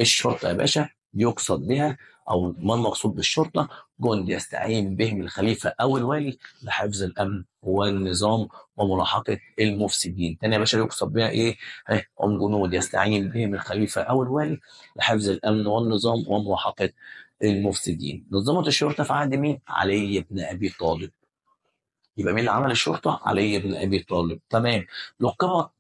الشرطه يا باشا يقصد بها، او ما المقصود بالشرطه؟ جند يستعين بهم الخليفه او الوالي لحفظ الامن والنظام وملاحقه المفسدين. تاني يا باشا يقصد بها ايه؟ هم جنود يستعين بهم الخليفه او الوالي لحفظ الامن والنظام وملاحقه المفسدين. نظمت الشرطة في عهد مين؟ علي بن أبي طالب. يبقى مين اللي عمل الشرطة؟ علي بن أبي طالب. تمام. لقب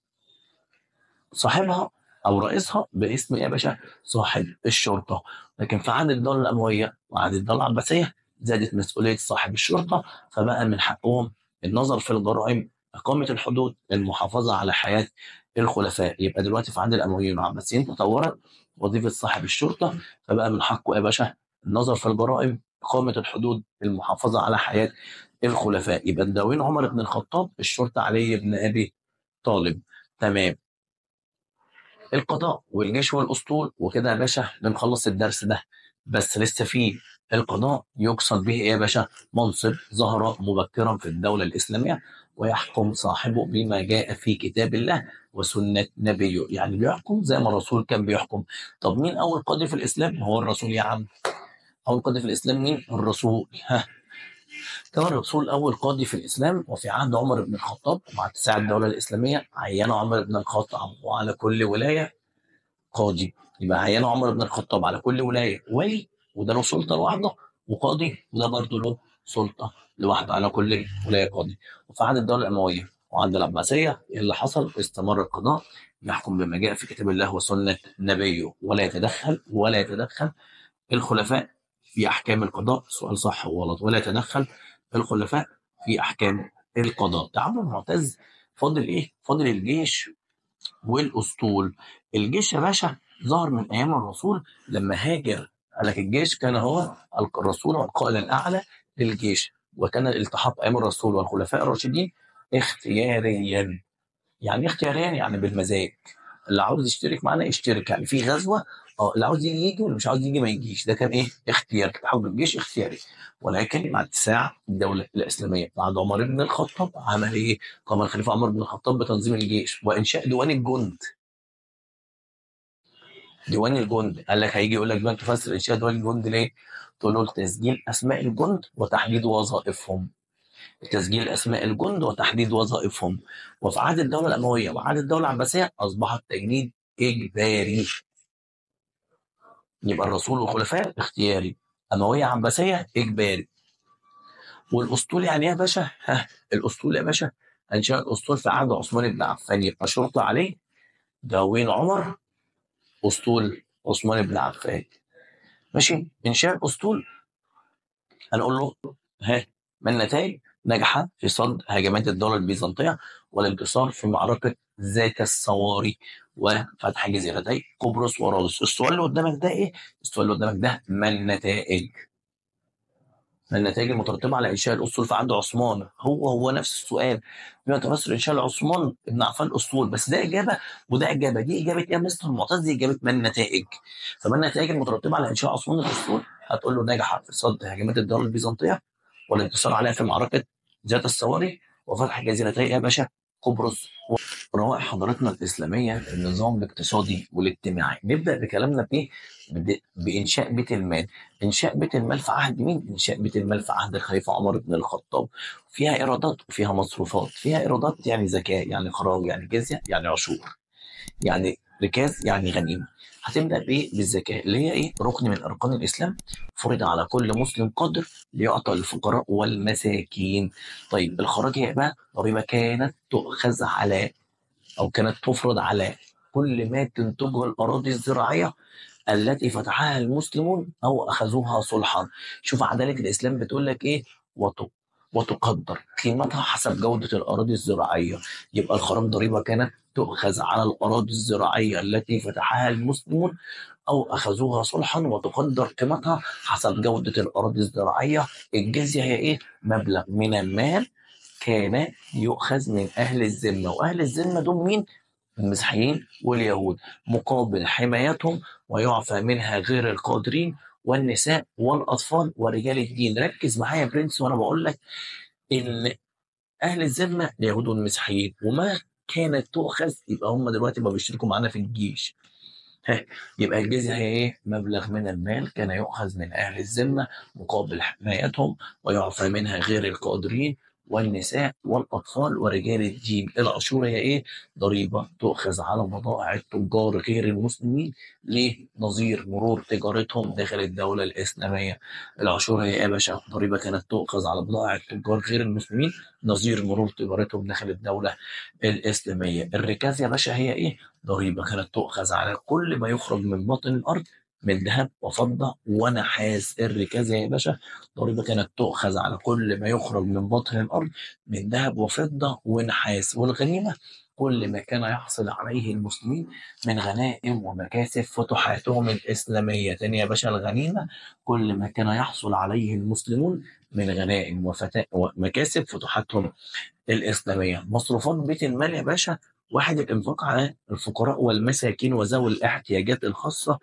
صاحبها أو رئيسها باسم إيه يا باشا؟ صاحب الشرطة. لكن في عهد الدولة الأموية وعهد الدولة العباسية زادت مسؤولية صاحب الشرطة، فبقى من حقهم النظر في الجرائم، إقامة الحدود، المحافظة على حياة الخلفاء. يبقى دلوقتي في عهد الأمويين والعباسيين تطورت وظيفة صاحب الشرطة، فبقى من حقه يا باشا النظر في الجرائم، إقامة الحدود، المحافظة على حياة الخلفاء. يبقى الدواوين عمر بن الخطاب، الشرطة علي بن أبي طالب. تمام. القضاء والجيش والاسطول. وكده يا باشا بنخلص الدرس ده، بس لسه فيه. القضاء يقصد به ايه يا باشا؟ منصب ظهر مبكرا في الدوله الاسلاميه ويحكم صاحبه بما جاء في كتاب الله وسنه نبيه، يعني بيحكم زي ما الرسول كان بيحكم. طب مين اول قاضي في الاسلام؟ هو الرسول يا عم. اول قاضي في الاسلام مين؟ الرسول. ها، كان الرسول اول قاضي في الاسلام، وفي عهد عمر بن الخطاب مع اتساع الدوله الاسلاميه عين عمر بن الخطاب وعلى كل ولايه قاضي. يبقى عينه عمر بن الخطاب على كل ولايه ولي، وده له سلطه لوحده، وقاضي وده برضه له سلطه لوحده على كل ولايه قاضي. وفي عهد الدوله الامويه وعهد العباسيه اللي حصل، استمر القضاء يحكم بما جاء في كتاب الله وسنه نبيه، ولا يتدخل الخلفاء في احكام القضاء. سؤال صح وغلط. ولا يتدخل الخلفاء في احكام القضاء. تعامل معتز. فاضل ايه؟ فاضل الجيش والاسطول. الجيش يا باشا ظهر من ايام الرسول لما هاجر. قال لك الجيش كان هو الرسول والقائد الاعلى للجيش، وكان الالتحاق ايام الرسول والخلفاء الراشدين اختياريا. يعني اختياريا يعني بالمزاج. اللي عاوز يشترك معانا يشترك، يعني في غزوه اللي عاوز يجي يجي واللي مش عاوز يجي ما يجيش. ده كان ايه؟ اختيار. تحول الجيش اختياري. ولكن مع اتساع الدوله الاسلاميه بعد عمر بن الخطاب عمل ايه؟ قام الخليفه عمر بن الخطاب بتنظيم الجيش وانشاء ديوان الجند. ديوان الجند قال لك هيجي يقول لك بقى تفسر انشاء ديوان الجند ليه؟ تقول له تسجيل اسماء الجند وتحديد وظائفهم. تسجيل اسماء الجند وتحديد وظائفهم. وفي عهد الدوله الامويه وعهد الدوله العباسيه اصبح التجنيد اجباري. يبقى الرسول والخلفاء اختياري، امويه عباسيه اجباري. والاسطول يعني ايه يا باشا؟ ها، الاسطول يا باشا انشاء الاسطول في عهد عثمان بن عفان. يبقى شرطه عليه دواوين عمر، اسطول عثمان بن عفان. ماشي. انشاء الاسطول هنقول له ها، ما النتائج؟ نجح في صد هجمات الدولة البيزنطية والانتصار في معركة ذات الصواري وفتح جزيرتي قبرص ورودس. السؤال اللي قدامك ده ايه؟ السؤال اللي قدامك ده ما النتائج؟ ما النتائج المترتبة على إنشاء الأسطول في عهد عثمان؟ هو نفس السؤال. بما تفسر إنشاء عثمان بن عفان الأسطول، بس ده إجابة وده إجابة. دي إجابة إيه يا مستر معتز؟ دي إجابة ما النتائج. فما النتائج المترتبة على إنشاء عثمان الأسطول؟ هتقول له نجح في صد هجمات الدولة البيزنطية والانتصار عليها في معركة ذات الصواري وفتح جزيرتي يا باشا قبرص. روائع حضارتنا الإسلامية النظام الاقتصادي والاجتماعي. نبدأ بكلامنا بإيه؟ بإنشاء بيت المال. إنشاء بيت المال في عهد مين؟ إنشاء بيت المال في عهد الخليفة عمر بن الخطاب. فيها إيرادات وفيها مصروفات. فيها إيرادات يعني زكاة، يعني خراج، يعني جزية، يعني عشور، يعني ركاز، يعني غنيمه. هتبدا بايه؟ بالزكاه اللي هي ايه؟ ركن من اركان الاسلام، فرض على كل مسلم قادر ليعطى للفقراء والمساكين. طيب الخراج هي بقى ضريبه كانت تؤخذ على او كانت تفرض على كل ما تنتجه الاراضي الزراعيه التي فتحها المسلمون او اخذوها صلحا. شوف عداله الاسلام بتقول لك ايه؟ وتقدر قيمتها حسب جوده الاراضي الزراعيه. يبقى الخراج ضريبه كانت تؤخذ على الاراضي الزراعيه التي فتحها المسلمون او اخذوها صلحا وتقدر قيمتها حسب جوده الاراضي الزراعيه. الجزيه هي ايه؟ مبلغ من المال كان يؤخذ من اهل الذمه. واهل الذمه دول مين؟ المسيحيين واليهود، مقابل حمايتهم ويعفى منها غير القادرين والنساء والاطفال ورجال الدين. ركز معايا يا برنس وانا بقول لك ان اهل الذمه اليهود والمسيحيين، وما كانت تؤخذ يبقى هم دلوقتي ما بيشتركوا معانا في الجيش. ها، يبقى الجزية هي ايه؟ مبلغ من المال كان يؤخذ من اهل الذمه مقابل حمايتهم ويعفى منها غير القادرين والنساء والأطفال ورجال الدين. العشور هي إيه؟ ضريبة تؤخذ على بضائع التجار غير المسلمين. ليه؟ نظير مرور تجارتهم داخل الدولة الإسلامية. العشور هي إيه يا باشا؟ ضريبة كانت تؤخذ على بضائع التجار غير المسلمين نظير مرور تجارتهم داخل الدولة الإسلامية. الركاز يا باشا هي إيه؟ ضريبة كانت تؤخذ على كل ما يخرج من باطن الأرض من ذهب وفضة ونحاس. الركاز يا باشا ضريبة كانت تؤخذ على كل ما يخرج من باطن الأرض من ذهب وفضة ونحاس. والغنيمة كل ما كان يحصل عليه المسلمين من غنائم ومكاسب فتوحاتهم الإسلامية. تاني يا باشا، الغنيمة كل ما كان يحصل عليه المسلمون من غنائم ومكاسب فتوحاتهم الإسلامية. مصروفات بيت المال يا باشا: واحد، الإنفاق على الفقراء والمساكين وذوي الاحتياجات الخاصة.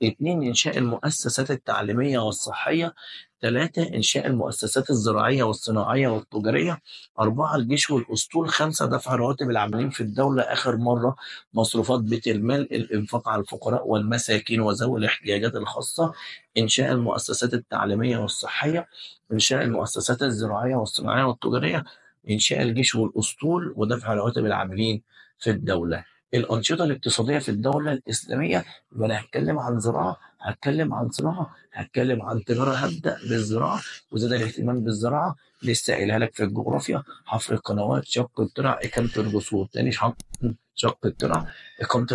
اتنين، إنشاء المؤسسات التعليمية والصحية. ثلاثة، إنشاء المؤسسات الزراعية والصناعية والتجارية. أربعة، الجيش والأسطول. خمسة، دفع رواتب العاملين في الدولة. آخر مرة مصروفات بيت المال: الإنفاق على الفقراء والمساكين وذوي الاحتياجات الخاصة، إنشاء المؤسسات التعليمية والصحية، إنشاء المؤسسات الزراعية والصناعية والتجارية، إنشاء الجيش والأسطول، ودفع رواتب العاملين في الدولة. الأنشطة الاقتصادية في الدولة الإسلامية: وأنا هتكلم عن زراعة، هتكلم عن صناعة، هتكلم عن تجارة. هبدأ بالزراعة وزاد الاهتمام بالزراعة. لسه قايلها لك في الجغرافيا: حفر القنوات، شق الترع، إقامة الجسور. تاني، شق الترع، إقامة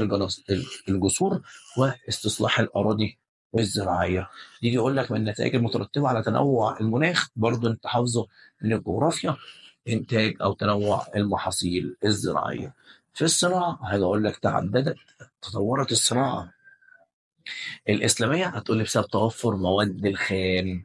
الجسور، واستصلاح الأراضي الزراعية. يجي يقول لك من النتائج المترتبة على تنوع المناخ، برضو أنت حافظه من الجغرافيا: إنتاج أو تنوع المحاصيل الزراعية. في الصناعة هاجي أقول لك تطورت الصناعة الإسلامية. هتقول لي بسبب توفر مواد الخام.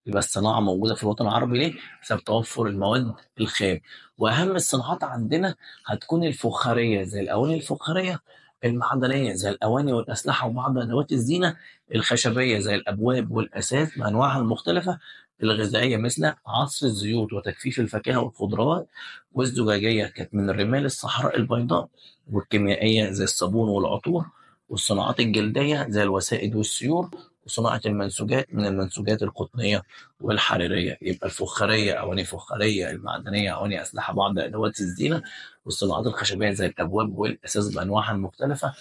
يبقى الصناعة موجودة في الوطن العربي ليه؟ بسبب توفر المواد الخام. وأهم الصناعات عندنا هتكون الفخارية زي الأواني الفخارية، المعدنية زي الأواني والأسلحة وبعض أدوات الزينة، الخشبية زي الأبواب والأثاث بأنواعها المختلفة، الغذائية مثل عصر الزيوت وتجفيف الفاكهة والخضروات، والزجاجية كانت من الرمال الصحراء البيضاء، والكيميائية زي الصابون والعطور، والصناعات الجلدية زي الوسائد والسيور، وصناعة المنسوجات من المنسوجات القطنية والحريرية. يبقى الفخارية أواني فخارية، المعدنية أواني أسلحة بعض أدوات الزينة، والصناعات الخشبية زي الأبواب والأساس بأنواعها المختلفة،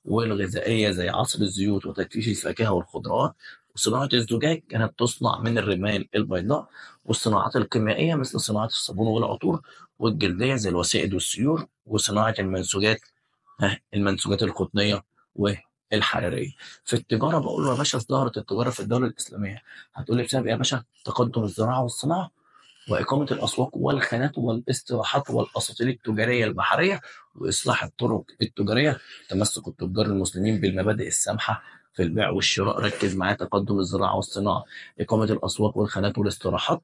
والغذائية زي عصر الزيوت وتجفيف الفاكهة والخضروات، وصناعة الزجاج كانت تصنع من الرمال البيضاء، والصناعات الكيميائية مثل صناعة الصابون والعطور، والجلدية زي الوسائد والسيور، وصناعة المنسوجات القطنية والحرارية. في التجارة بقول له يا باشا ازدهرت التجارة في الدولة الإسلامية. هتقول لي بسبب إيه يا باشا؟ تقدم الزراعة والصناعة، وإقامة الأسواق والخانات والاستراحات والأساطيل التجارية البحرية، وإصلاح الطرق التجارية، تمسك التجار المسلمين بالمبادئ السامحة في البيع والشراء. ركز معايا: تقدم الزراعة والصناعة، إقامة الأسواق والخانات والاستراحات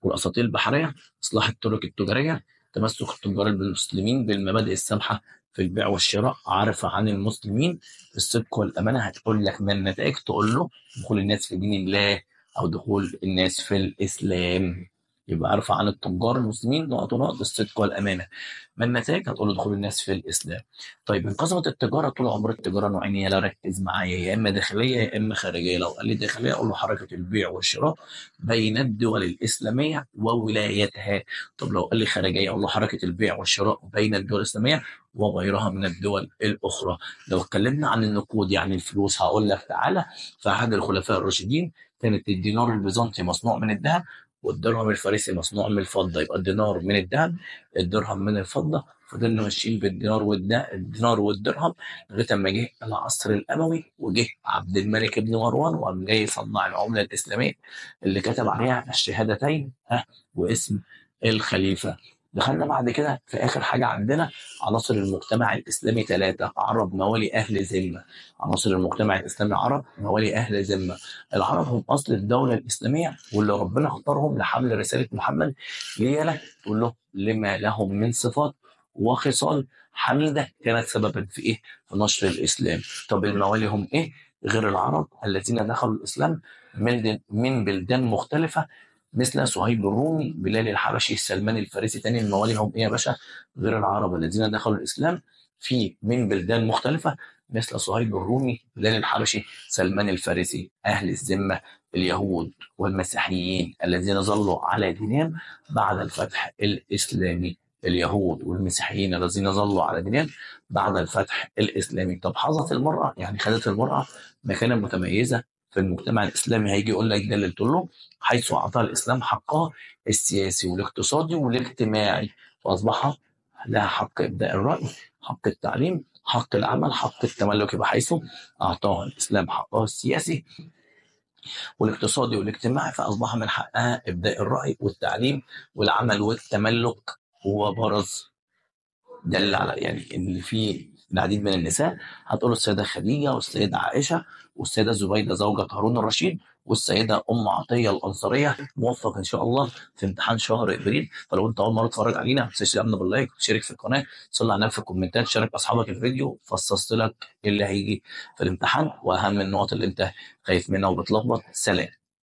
والأساطيل البحرية، إصلاح الطرق التجارية، تمسك التجار المسلمين بالمبادئ السامحة في البيع والشراء، عارفة عن المسلمين الصدق والأمانة. هتقول لك من النتائج، تقول له دخول الناس في دين الله أو دخول الناس في الإسلام. يبقى عارفة عن التجار المسلمين نقط الصدق والأمانة. ما النتائج؟ هتقول له دخول الناس في الإسلام. طيب، انقسمت التجارة طول عمر التجارة نوعين، يا ركز معايا: يا إما داخلية يا إما خارجية. لو قال لي داخلية أقول له حركة البيع والشراء بين الدول الإسلامية وولايتها. طب لو قال لي خارجية أقول له حركة البيع والشراء بين الدول الإسلامية وغيرها من الدول الأخرى. لو اتكلمنا عن النقود يعني الفلوس، هقول لك تعالى: في عهد الخلفاء الراشدين كانت الدينار البيزنطي مصنوع من الذهب، والدرهم الفارسي مصنوع من الفضة. يبقى الدينار من الذهب، الدرهم من الفضة. فضلنا ماشيين بالدينار الدينار والدرهم لغايه ما جه العصر الاموي، وجه عبد الملك بن مروان وقام جاي يصنع العمله الاسلاميه اللي كتب عليها الشهادتين واسم الخليفه. دخلنا بعد كده في اخر حاجه عندنا عناصر المجتمع الاسلامي: ثلاثه: عرب موالي اهل ذمه. عناصر المجتمع الاسلامي: عرب موالي اهل ذمه. العرب هم اصل الدوله الاسلاميه واللي ربنا اختارهم لحمل رساله محمد. ليه؟ لا تقول له لما لهم من صفات وخصال حميده كانت سببا في ايه؟ في نشر الاسلام. طب الموالي هم ايه؟ غير العرب الذين دخلوا الاسلام من بلدان مختلفه مثل صهيب الرومي، بلال الحبشي، سلمان الفارسي. تاني الموالي هم ايه يا باشا؟ غير العرب الذين دخلوا الاسلام من بلدان مختلفه مثل صهيب الرومي، بلال الحبشي، سلمان الفارسي، أهل الذمة، اليهود والمسيحيين الذين ظلوا على دينهم بعد الفتح الإسلامي. اليهود والمسيحيين الذين ظلوا على دينهم بعد الفتح الإسلامي. طب حظت المرأة، يعني خدت المرأة مكانة متميزة في المجتمع الإسلامي. هيجي يقول لك ده اللي قلت له، حيث أعطى الإسلام حقها السياسي والاقتصادي والاجتماعي، فأصبح لها حق إبداء الرأي، حق التعليم، حق العمل، حق التملك، بحيث أعطاها الإسلام حقها السياسي والاقتصادي والاجتماعي، فأصبح من حقها إبداء الرأي والتعليم والعمل والتملك. وبرز دل على يعني ان في العديد من النساء، هتقول السيده خديجه والسيده عائشه والسيده زبيده زوجة هارون الرشيد والسيده ام عطيه الانصاريه. موفق ان شاء الله في امتحان شهر ابريل. فلو انت اول مره تتفرج علينا ما تنساش تعمل باللايك وتشترك في القناه، صلي على النبي في الكومنتات، شارك اصحابك الفيديو، فصصت لك إيه اللي هيجي في الامتحان واهم النقط اللي انت خايف منها وبتلخبط. سلام.